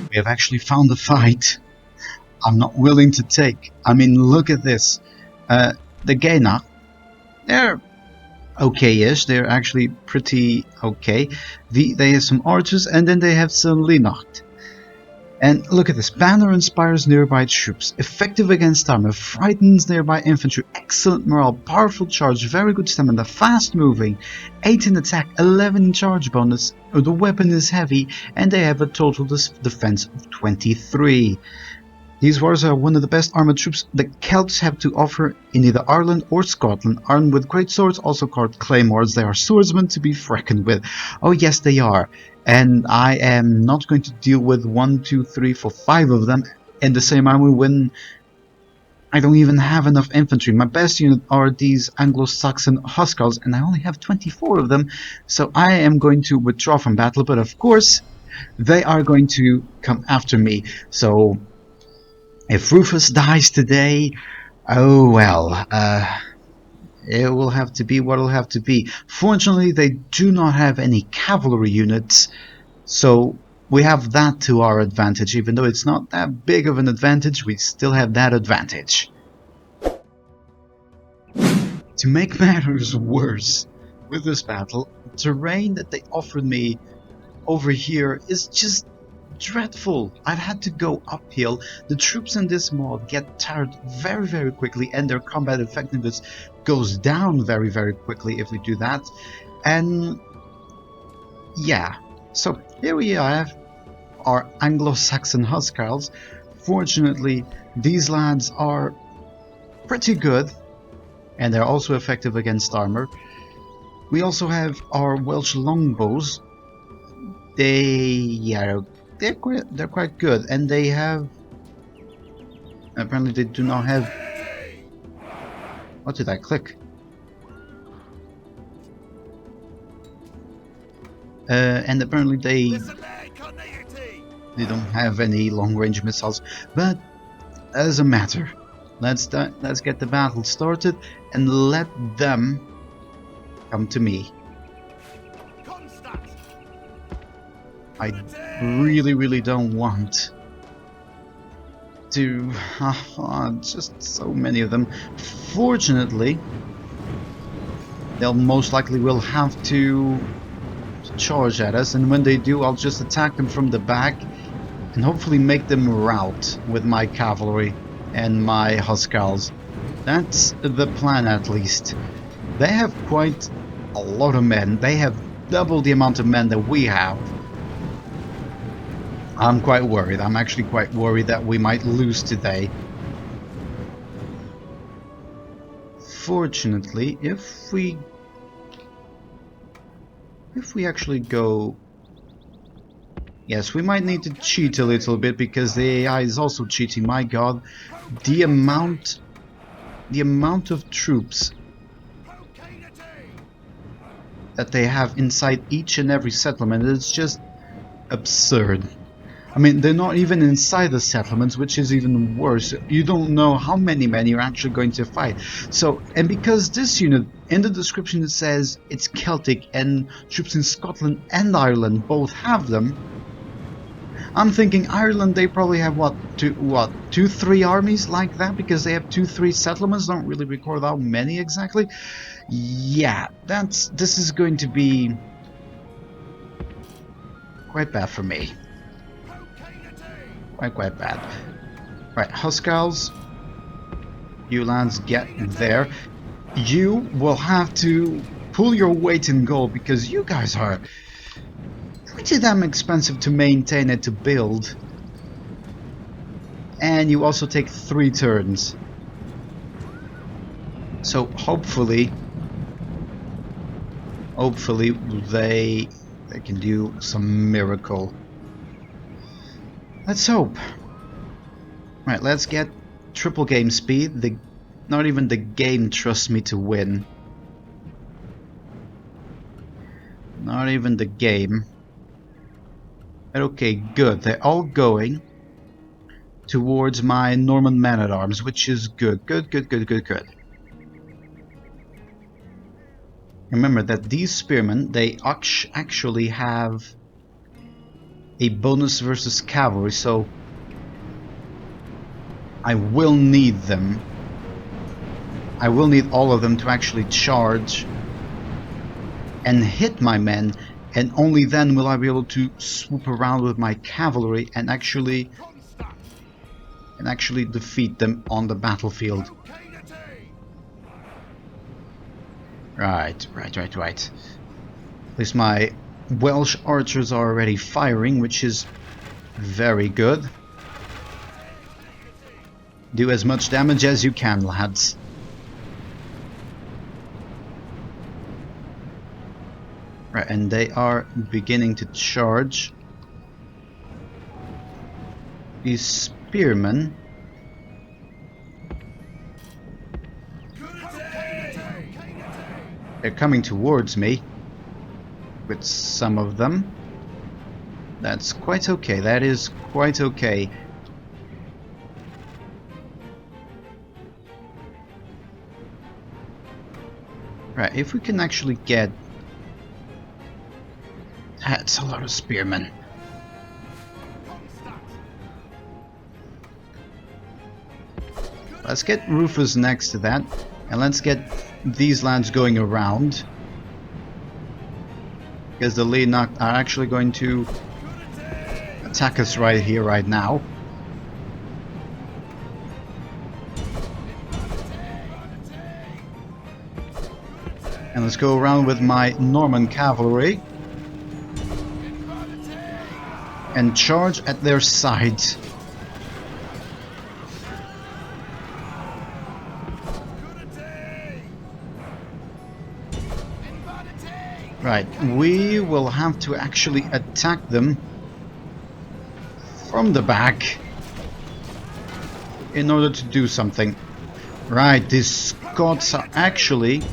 We have actually found a fight I'm not willing to take. I mean, look at this. The Gaina, they're okay-ish. They're actually pretty okay. They have some archers, and then they have some Linacht. And look at this. Banner inspires nearby troops. Effective against armor. Frightens nearby infantry. Excellent morale. Powerful charge. Very good stamina. Fast moving. 8 in attack. 11 in charge bonus. The weapon is heavy. And they have a total defense of 23. These warriors are one of the best armored troops the Celts have to offer in either Ireland or Scotland. Armed with great swords, also called claymores, they are swordsmen to be reckoned with. Oh yes, they are. And I am not going to deal with 1, 2, 3, 4, 5 of them in the same army when I don't even have enough infantry. My best unit are these Anglo-Saxon Huskars, and I only have 24 of them, so I am going to withdraw from battle, but of course, they are going to come after me. So if Rufus dies today, oh well, it will have to be what it'll have to be. Fortunately, they do not have any cavalry units, so we have that to our advantage. Even though it's not that big of an advantage, we still have that advantage. To make matters worse with this battle, the terrain that they offered me over here is just dreadful. I've had to go uphill. The troops in this mod get tired very quickly, and their combat effectiveness goes down very quickly if we do that. And yeah, so here we have our Anglo-Saxon Huskars. Fortunately, these lads are pretty good, and they're also effective against armor. We also have our Welsh longbows. They're quite good, and they have, apparently they do not have, what did I click? And apparently they don't have any long-range missiles, but that doesn't matter. Let's get the battle started and let them come to me. I really don't want to... just so many of them. Fortunately, they'll most likely will have to charge at us, and when they do, I'll just attack them from the back and hopefully make them rout with my cavalry and my Huskars. That's the plan, at least. They have quite a lot of men. They have double the amount of men that we have. I'm quite worried. I'm actually quite worried that we might lose today. Fortunately, if we actually go... Yes, we might need to cheat a little bit because the AI is also cheating. My god, the amount of troops that they have inside each and every settlement is just absurd. I mean, they're not even inside the settlements, which is even worse. You don't know how many men you're actually going to fight. So, and because this unit, in the description it says it's Celtic and troops in Scotland and Ireland both have them, I'm thinking Ireland, they probably have two, 3 armies like that, because they have 2, 3 settlements. Don't really record how many exactly. Yeah, this is going to be quite bad for me. Quite bad. Right, Huskars, you lads get there. You will have to pull your weight in gold because you guys are pretty damn expensive to maintain and to build. And you also take 3 turns. So hopefully they can do some miracle. Let's hope. Right, let's get triple game speed. Not even the game trusts me to win. Not even the game. But okay, good. They're all going towards my Norman man-at-arms, which is good. Good. Remember that these spearmen, they actually have a bonus versus cavalry, so I will need them. I will need all of them to actually charge and hit my men, and only then will I be able to swoop around with my cavalry and actually defeat them on the battlefield. Right. At least my Welsh archers are already firing, which is very good. Do as much damage as you can, lads. Right, and they are beginning to charge. These spearmen. They're coming towards me with some of them. That's quite okay. That is quite okay. Right, if we can actually get... That's a lot of spearmen. Let's get Rufus next to that, and let's get these lads going around, because the Leonach are actually going to attack us right here, right now. And let's go around with my Norman cavalry and charge at their sides. Right, we will have to actually attack them from the back in order to do something. Right, these Scots are actually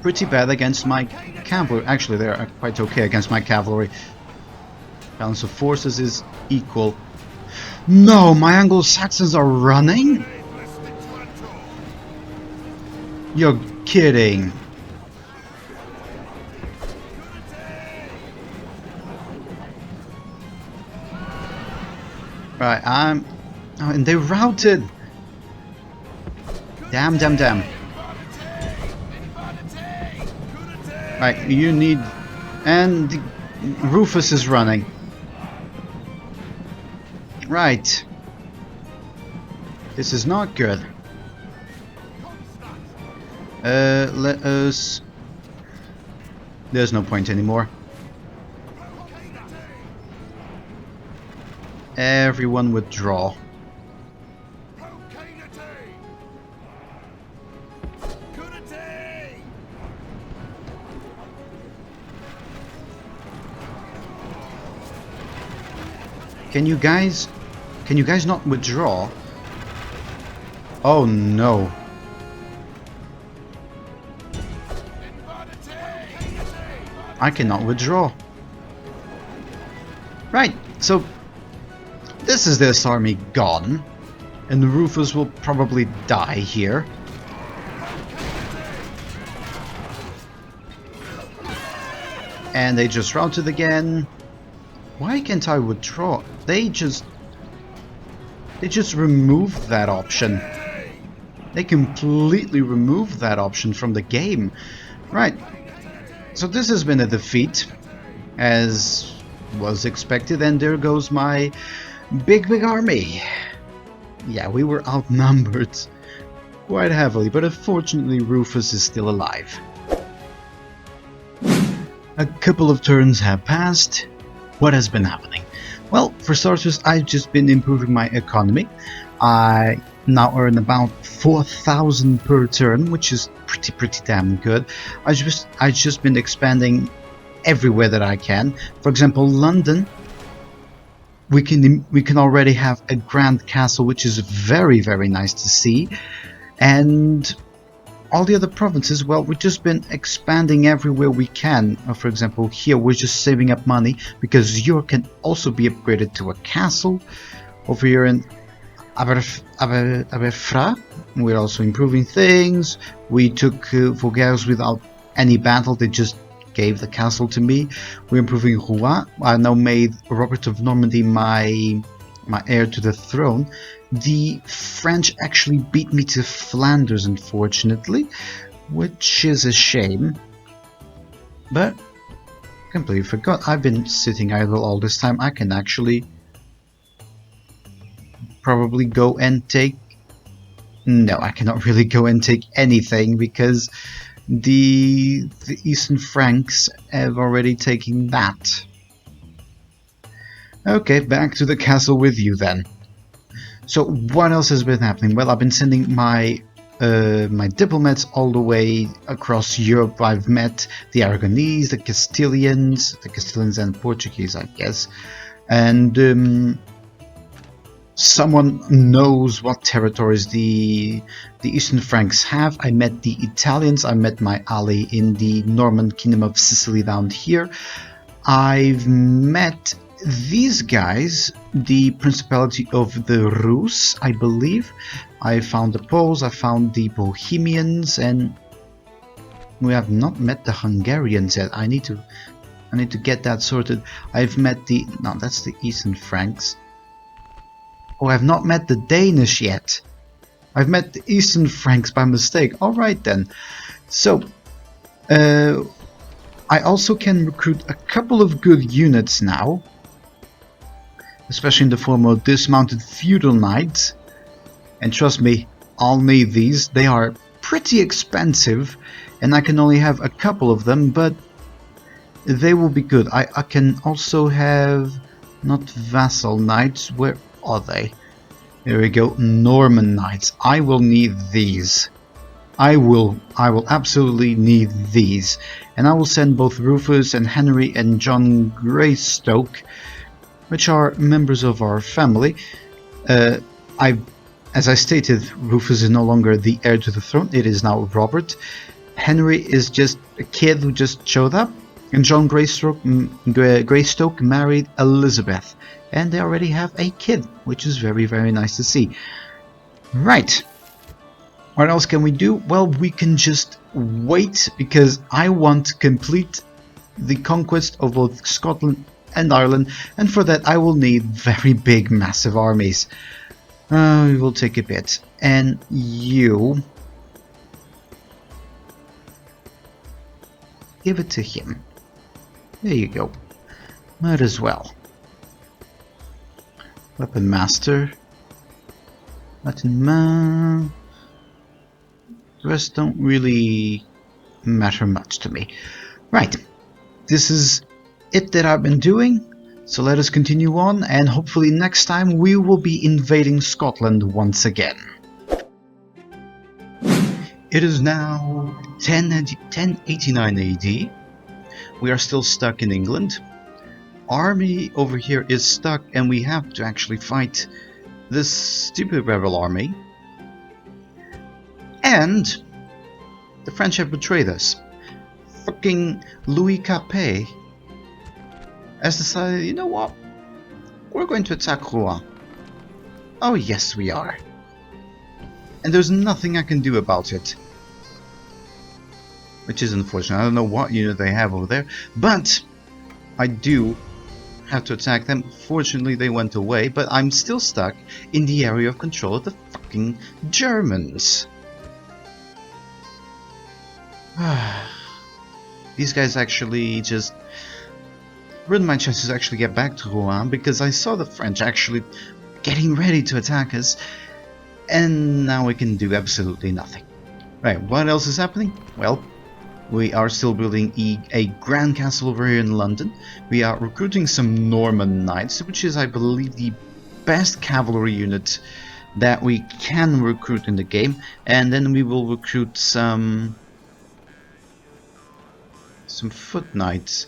pretty bad against my cavalry. Actually, they are quite okay against my cavalry. Balance of forces is equal. No, my Anglo-Saxons are running? You're kidding. Right, oh, and they routed. Damn. Right, you need... And Rufus is running. Right. This is not good. Let us... There's no point anymore. Everyone withdraw. Can you guys not withdraw? Oh no. I cannot withdraw. Right, so this is this army gone, and Rufus will probably die here. And they just routed again. Why can't I withdraw? They just removed that option. They completely removed that option from the game. Right. So this has been a defeat, as was expected, and there goes my big army. Yeah, we were outnumbered quite heavily, but unfortunately Rufus is still alive. A couple of turns have passed. What has been happening? Well, for starters, I've just been improving my economy. I now earn about 4,000 per turn, which is pretty damn good. I've just been expanding everywhere that I can. For example, London, we can already have a grand castle, which is very nice to see. And all the other provinces, well, we've just been expanding everywhere we can. For example, here we're just saving up money because York can also be upgraded to a castle. Over here in Aberfra, we're also improving things. We took Vogels without any battle. They just gave the castle to me. We're improving Rouen. I now made Robert of Normandy my heir to the throne. The French actually beat me to Flanders, unfortunately, which is a shame. But completely forgot. I've been sitting idle all this time. I can actually probably go and take... No, I cannot really go and take anything because the Eastern Franks have already taken that. Okay, back to the castle with you then. So what else has been happening? Well, I've been sending my diplomats all the way across Europe. I've met the Aragonese, the Castilians and Portuguese, I guess, and someone knows what territories the Eastern Franks have. I met the Italians. I met my ally in the Norman Kingdom of Sicily down here. I've met these guys, the Principality of the Rus, I believe. I found the Poles, I found the Bohemians, and we have not met the Hungarians yet. I need to get that sorted. I've met the... No, that's the Eastern Franks. Oh, I've not met the Danish yet. I've met the Eastern Franks by mistake. Alright then. So, I also can recruit a couple of good units now. Especially in the form of dismounted feudal knights. And trust me, I'll need these. They are pretty expensive, and I can only have a couple of them, but they will be good. I can also have... not vassal knights. Where are they? There we go. Norman knights. I will need these. I will absolutely need these. And I will send both Rufus and Henry and John Greystoke, which are members of our family. As I stated, Rufus is no longer the heir to the throne. It is now Robert. Henry is just a kid who just showed up. And John Greystoke married Elizabeth. And they already have a kid, which is very, very nice to see. Right. What else can we do? Well, we can just wait, because I want to complete the conquest of both Scotland and Ireland, and for that I will need very big, massive armies. It will take a bit. And you... give it to him. There you go. Might as well. Weapon Master. The rest don't really matter much to me. Right. This is it that I've been doing. So let us continue on, and hopefully next time we will be invading Scotland once again. It is now 1089 AD. We are still stuck in England. Army over here is stuck, and we have to actually fight this stupid rebel army. And the French have betrayed us. Fucking Louis Capet has decided, you know what? We're going to attack Rouen. Oh yes, we are. And there's nothing I can do about it. Which is unfortunate. I don't know what unit they have over there, but I do have to attack them. Fortunately, they went away, but I'm still stuck in the area of control of the fucking Germans. These guys actually just ruined my chances to actually get back to Rouen, because I saw the French actually getting ready to attack us, and now we can do absolutely nothing. Right, what else is happening? Well, we are still building a grand castle over here in London. We are recruiting some Norman knights, which is, I believe, the best cavalry unit that we can recruit in the game. And then we will recruit some foot knights.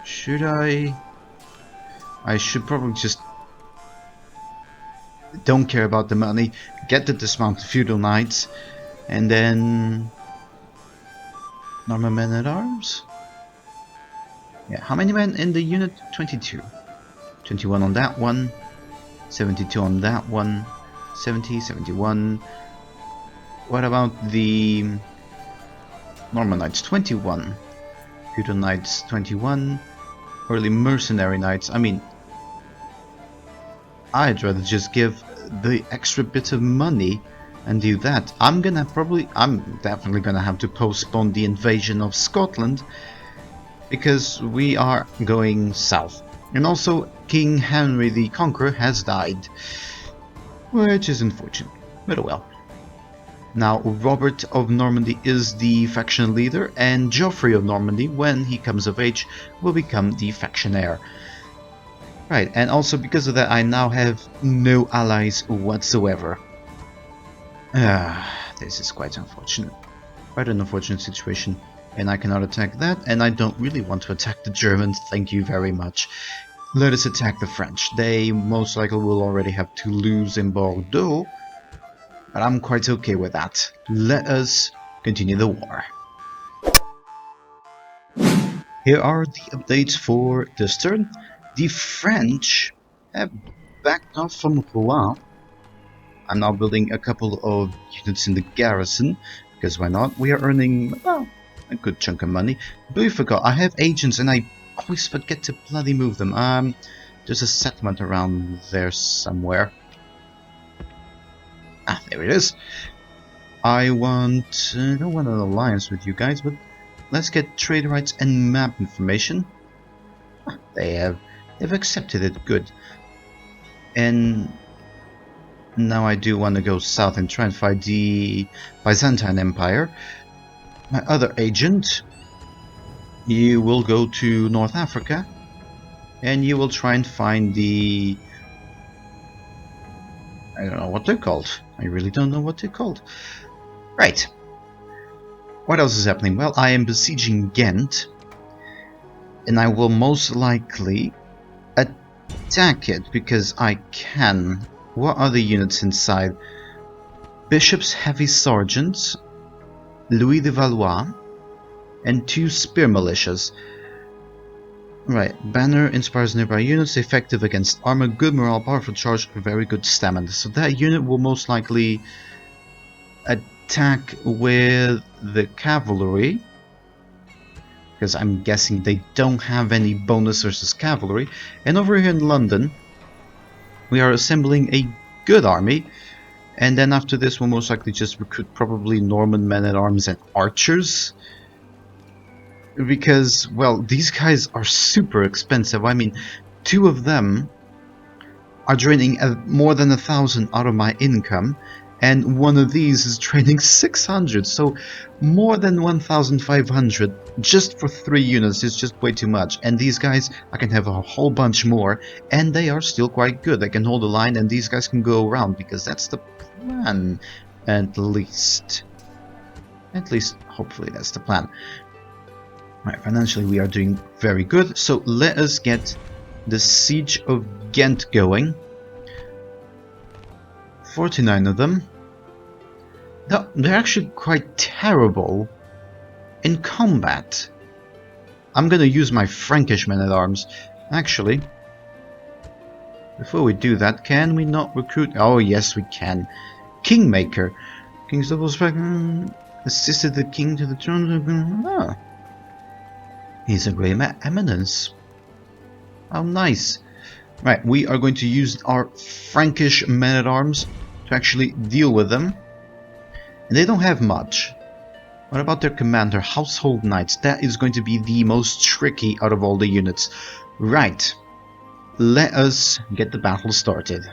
Should I? I should probably just don't care about the money, get the dismounted feudal knights, and then Norman men at arms. Yeah, how many men in the unit? 22. 21 on that one, 72 on that one, 70, 71. What about the Norman Knights 21. Feudal Knights 21. Early Mercenary Knights. I mean, I'd rather just give the extra bit of money and do that. I'm definitely gonna have to postpone the invasion of Scotland because we are going south. And also, King Henry the Conqueror has died, which is unfortunate, but oh well. Now, Robert of Normandy is the faction leader, and Geoffrey of Normandy, when he comes of age, will become the faction heir. Right, and also because of that, I now have no allies whatsoever. This is quite unfortunate. Quite an unfortunate situation. And I cannot attack that, and I don't really want to attack the Germans, thank you very much. Let us attack the French. They most likely will already have Toulouse and Bordeaux, but I'm quite okay with that. Let us continue the war. Here are the updates for this turn. The French have backed off from Rouen. I'm now building a couple of units in the garrison, because why not? We are earning, well, a good chunk of money. But I forgot, I have agents and I always forget to bloody move them. There's a settlement around there somewhere. Ah, there it is. I don't want an alliance with you guys, but let's get trade rights and map information. Ah, they've accepted it, good. And now I do want to go south and try and find the Byzantine Empire. My other agent, you will go to North Africa, and you will try and find the... I don't know what they're called. I really don't know what they're called. Right. What else is happening? Well, I am besieging Ghent, and I will most likely attack it because I can. What are the units inside? Bishop's Heavy Sergeants, Louis de Valois, and 2 spear militias. Right, banner inspires nearby units, effective against armor, good morale, powerful charge, very good stamina. So that unit will most likely attack with the cavalry, because I'm guessing they don't have any bonus versus cavalry. And over here in London, we are assembling a good army, and then after this we'll most likely just recruit probably Norman men-at-arms and archers, because, well, these guys are super expensive. I mean, 2 of them are draining more than 1,000 out of my income, and one of these is draining 600, so more than 1,500 just for 3 units is just way too much. And these guys, I can have a whole bunch more, and they are still quite good. They can hold the line, and these guys can go around, because that's the plan, at least. At least, hopefully that's the plan. Right, financially we are doing very good, so let us get the Siege of Ghent going. 49 of them. No, they're actually quite terrible in combat. I'm gonna use my Frankish men-at-arms. Actually, before we do that, can we not recruit? Oh yes, we can. Kingmaker. King's double strike assisted the king to the throne. Ah. He's a great eminence. How nice. Right, we are going to use our Frankish men-at-arms to actually deal with them. And they don't have much. What about their commander, Household Knights? That is going to be the most tricky out of all the units. Right, let us get the battle started.